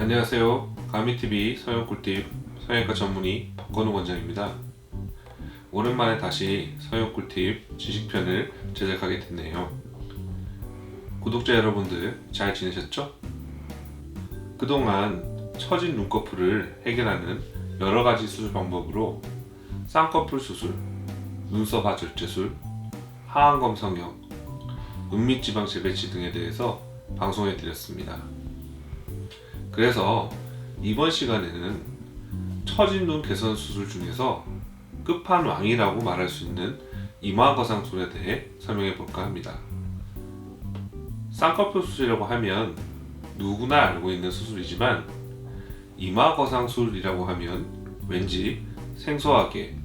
안녕하세요. 가미TV 성형꿀팁 성형외과 전문의 박건우 원장입니다. 오랜만에 다시 성형꿀팁 지식편을 제작하게 됐네요. 구독자 여러분들 잘 지내셨죠? 그동안 처진 눈꺼풀을 해결하는 여러가지 수술 방법으로 쌍꺼풀 수술, 눈썹 하절제술, 하안검 성형, 눈밑지방 재배치 등에 대해서 방송해 드렸습니다. 그래서 이번 시간에는 처진 눈 개선 수술 중에서 끝판왕이라고 말할 수 있는 이마거상술에 대해 설명해 볼까 합니다. 쌍꺼풀 수술이라고 하면 누구나 알고 있는 수술이지만 이마거상술이라고 하면 왠지 생소하게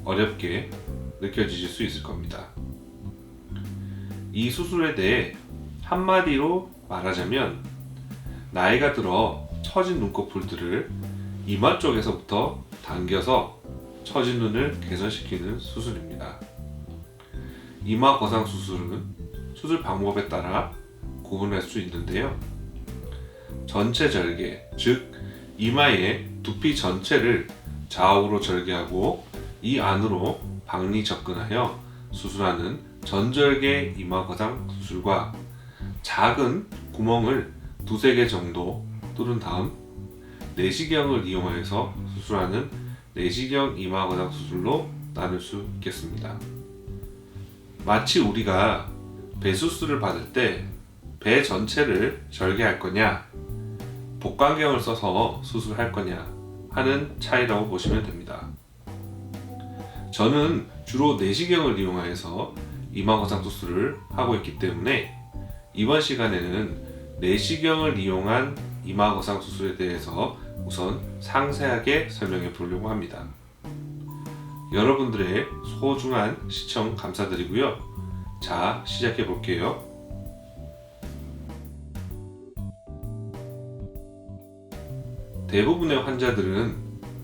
어렵게 느껴지실 수 있을 겁니다. 이 수술에 대해 한마디로 말하자면 나이가 들어 처진 눈꺼풀들을 이마 쪽에서부터 당겨서 처진 눈을 개선시키는 수술입니다. 이마 거상 수술은 수술 방법에 따라 구분할 수 있는데요. 전체 절개, 즉 이마의 두피 전체를 좌우로 절개하고 이 안으로 박리 접근하여 수술하는 전절개 이마 거상 수술과 작은 구멍을 두세 개 정도 뚫은 다음 내시경을 이용해서 수술하는 내시경 이마 거상 수술로 나눌 수 있겠습니다. 마치 우리가 배 수술을 받을 때 배 전체를 절개할 거냐, 복강경을 써서 수술할 거냐 하는 차이라고 보시면 됩니다. 저는 주로 내시경을 이용해서 이마 거상 수술을 하고 있기 때문에 이번 시간에는 내시경을 이용한 이마 거상 수술에 대해서 우선 상세하게 설명해 보려고 합니다. 여러분들의 소중한 시청 감사드리고요. 자, 시작해 볼게요. 대부분의 환자들은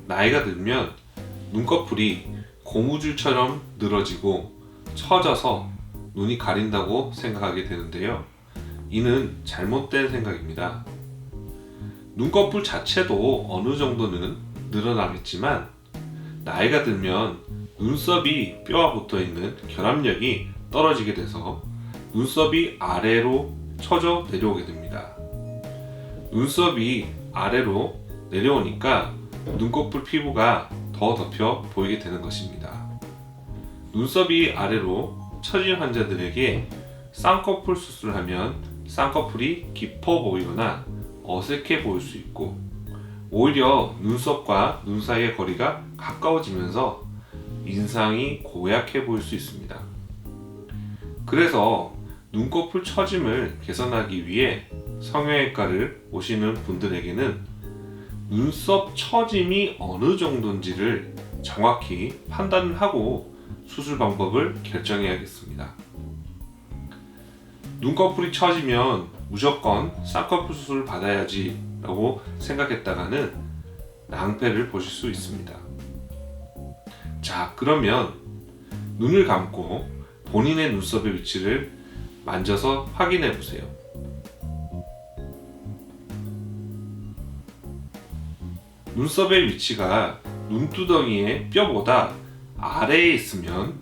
나이가 들면 눈꺼풀이 고무줄처럼 늘어지고 처져서 눈이 가린다고 생각하게 되는데요. 이는 잘못된 생각입니다. 눈꺼풀 자체도 어느 정도는 늘어나겠지만 나이가 들면 눈썹이 뼈와 붙어 있는 결합력이 떨어지게 돼서 눈썹이 아래로 처져 내려오게 됩니다. 눈썹이 아래로 내려오니까 눈꺼풀 피부가 더 덮여 보이게 되는 것입니다. 눈썹이 아래로 처진 환자들에게 쌍꺼풀 수술을 하면 쌍꺼풀이 깊어 보이거나 어색해 보일 수 있고 오히려 눈썹과 눈 사이의 거리가 가까워지면서 인상이 고약해 보일 수 있습니다. 그래서 눈꺼풀 처짐을 개선하기 위해 성형외과를 오시는 분들에게는 눈썹 처짐이 어느 정도인지를 정확히 판단을 하고 수술 방법을 결정해야겠습니다. 눈꺼풀이 처지면 무조건 쌍꺼풀 수술을 받아야지 라고 생각했다가는 낭패를 보실 수 있습니다. 자, 그러면 눈을 감고 본인의 눈썹의 위치를 만져서 확인해 보세요. 눈썹의 위치가 눈두덩이의 뼈보다 아래에 있으면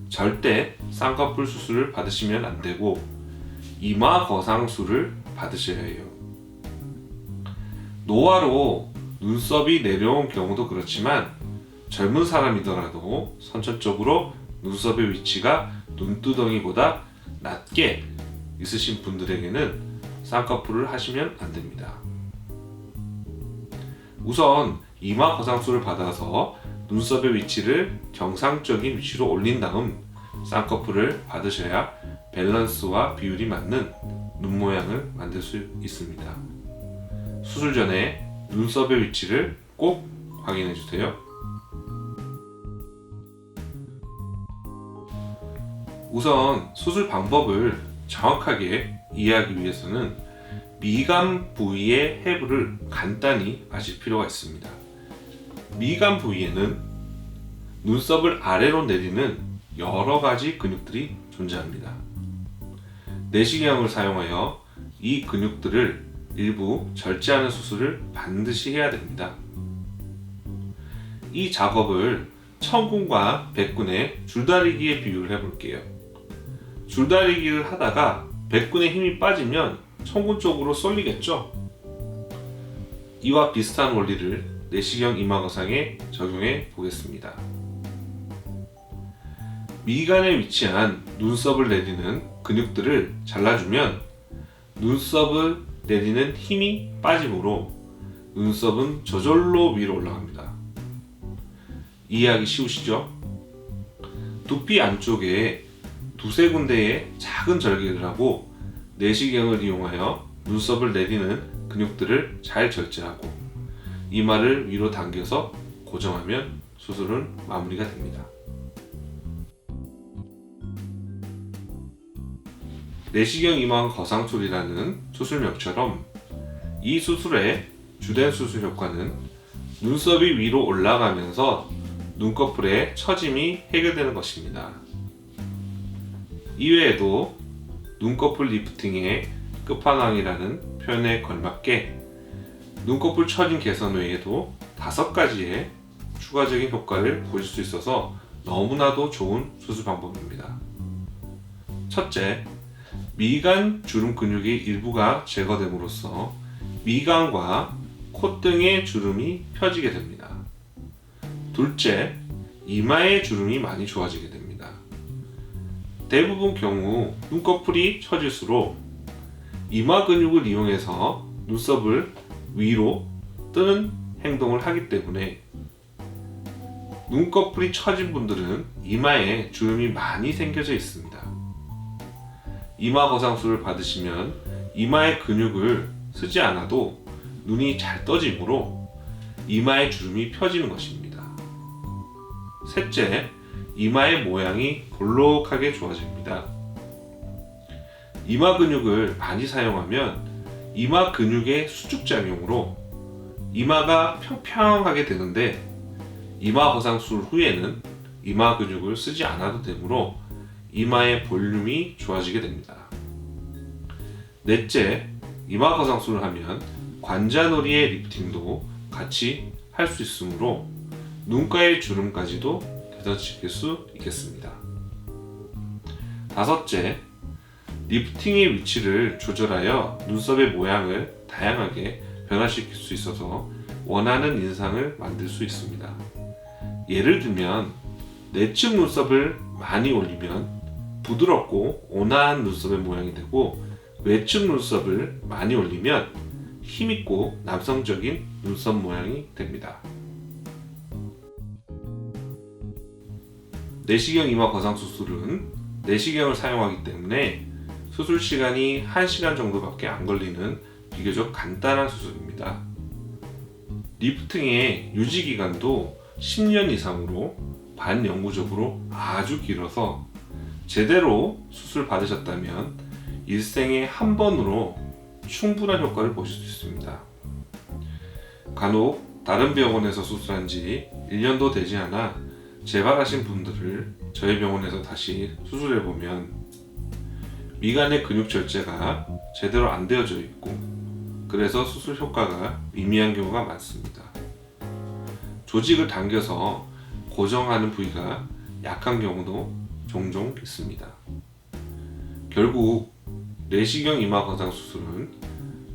절대 쌍꺼풀 수술을 받으시면 안 되고 이마 거상술을 받으셔야 해요. 노화로 눈썹이 내려온 경우도 그렇지만 젊은 사람이더라도 선천적으로 눈썹의 위치가 눈두덩이보다 낮게 있으신 분들에게는 쌍꺼풀을 하시면 안 됩니다. 우선 이마 거상술을 받아서 눈썹의 위치를 정상적인 위치로 올린 다음 쌍꺼풀을 받으셔야 밸런스와 비율이 맞는 눈 모양을 만들 수 있습니다. 수술 전에 눈썹의 위치를 꼭 확인해 주세요. 우선 수술 방법을 정확하게 이해하기 위해서는 미간 부위의 해부를 간단히 아실 필요가 있습니다. 미간 부위에는 눈썹을 아래로 내리는 여러 가지 근육들이 존재합니다. 내시경을 사용하여 이 근육들을 일부 절제하는 수술을 반드시 해야 됩니다. 이 작업을 천군과 백군의 줄다리기에 비유를 해볼게요. 줄다리기를 하다가 백군의 힘이 빠지면 천군 쪽으로 쏠리겠죠? 이와 비슷한 원리를 내시경 이마거상에 적용해 보겠습니다. 미간에 위치한 눈썹을 내리는 근육들을 잘라주면 눈썹을 내리는 힘이 빠지므로 눈썹은 저절로 위로 올라갑니다. 이해하기 쉬우시죠? 두피 안쪽에 두세 군데의 작은 절개를 하고 내시경을 이용하여 눈썹을 내리는 근육들을 잘 절제하고 이마를 위로 당겨서 고정하면 수술은 마무리가 됩니다. 내시경 이마 거상술이라는 수술명처럼 이 수술의 주된 수술 효과는 눈썹이 위로 올라가면서 눈꺼풀의 처짐이 해결되는 것입니다. 이외에도 눈꺼풀 리프팅의 끝판왕이라는 표현에 걸맞게 눈꺼풀 처짐 개선 외에도 5가지의 추가적인 효과를 보실 수 있어서 너무나도 좋은 수술 방법입니다. 첫째, 미간 주름 근육의 일부가 제거됨으로써 미간과 콧등의 주름이 펴지게 됩니다. 둘째, 이마의 주름이 많이 좋아지게 됩니다. 대부분 경우 눈꺼풀이 처질수록 이마 근육을 이용해서 눈썹을 위로 뜨는 행동을 하기 때문에 눈꺼풀이 처진 분들은 이마에 주름이 많이 생겨져 있습니다. 이마 거상술을 받으시면 이마의 근육을 쓰지 않아도 눈이 잘 떠지므로 이마의 주름이 펴지는 것입니다. 셋째, 이마의 모양이 볼록하게 좋아집니다. 이마 근육을 많이 사용하면 이마 근육의 수축작용으로 이마가 평평하게 되는데 이마 거상술 후에는 이마 근육을 쓰지 않아도 되므로 이마의 볼륨이 좋아지게 됩니다. 넷째, 이마 거상술을 하면 관자놀이의 리프팅도 같이 할 수 있으므로 눈가의 주름까지도 개선시킬 수 있겠습니다. 다섯째, 리프팅의 위치를 조절하여 눈썹의 모양을 다양하게 변화시킬 수 있어서 원하는 인상을 만들 수 있습니다. 예를 들면 내측 눈썹을 많이 올리면 부드럽고 온화한 눈썹의 모양이 되고 외측 눈썹을 많이 올리면 힘있고 남성적인 눈썹 모양이 됩니다. 내시경 이마 거상 수술은 내시경을 사용하기 때문에 수술 시간이 1시간 정도밖에 안 걸리는 비교적 간단한 수술입니다. 리프팅의 유지 기간도 10년 이상으로 반영구적으로 아주 길어서 제대로 수술 받으셨다면 일생에 한 번으로 충분한 효과를 보실 수 있습니다. 간혹 다른 병원에서 수술한 지 1년도 되지 않아 재발하신 분들을 저희 병원에서 다시 수술해보면 미간의 근육 절제가 제대로 안 되어져 있고 그래서 수술 효과가 미미한 경우가 많습니다. 조직을 당겨서 고정하는 부위가 약한 경우도 종종 있습니다. 결국 내시경 이마 거상 수술은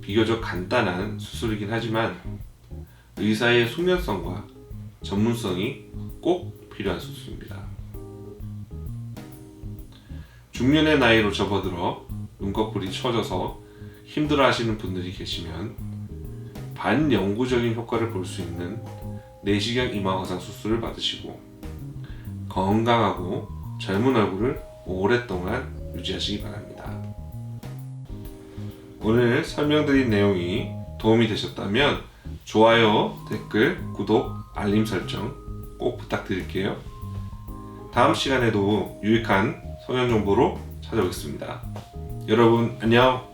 비교적 간단한 수술이긴 하지만 의사의 숙련성과 전문성이 꼭 필요한 수술입니다. 중년의 나이로 접어들어 눈꺼풀이 처져서 힘들어하시는 분들이 계시면 반영구적인 효과를 볼 수 있는 내시경 이마 거상 수술을 받으시고 건강하고 젊은 얼굴을 오랫동안 유지하시기 바랍니다. 오늘 설명드린 내용이 도움이 되셨다면 좋아요, 댓글, 구독, 알림 설정 꼭 부탁드릴게요. 다음 시간에도 유익한 성형 정보로 찾아오겠습니다. 여러분 안녕!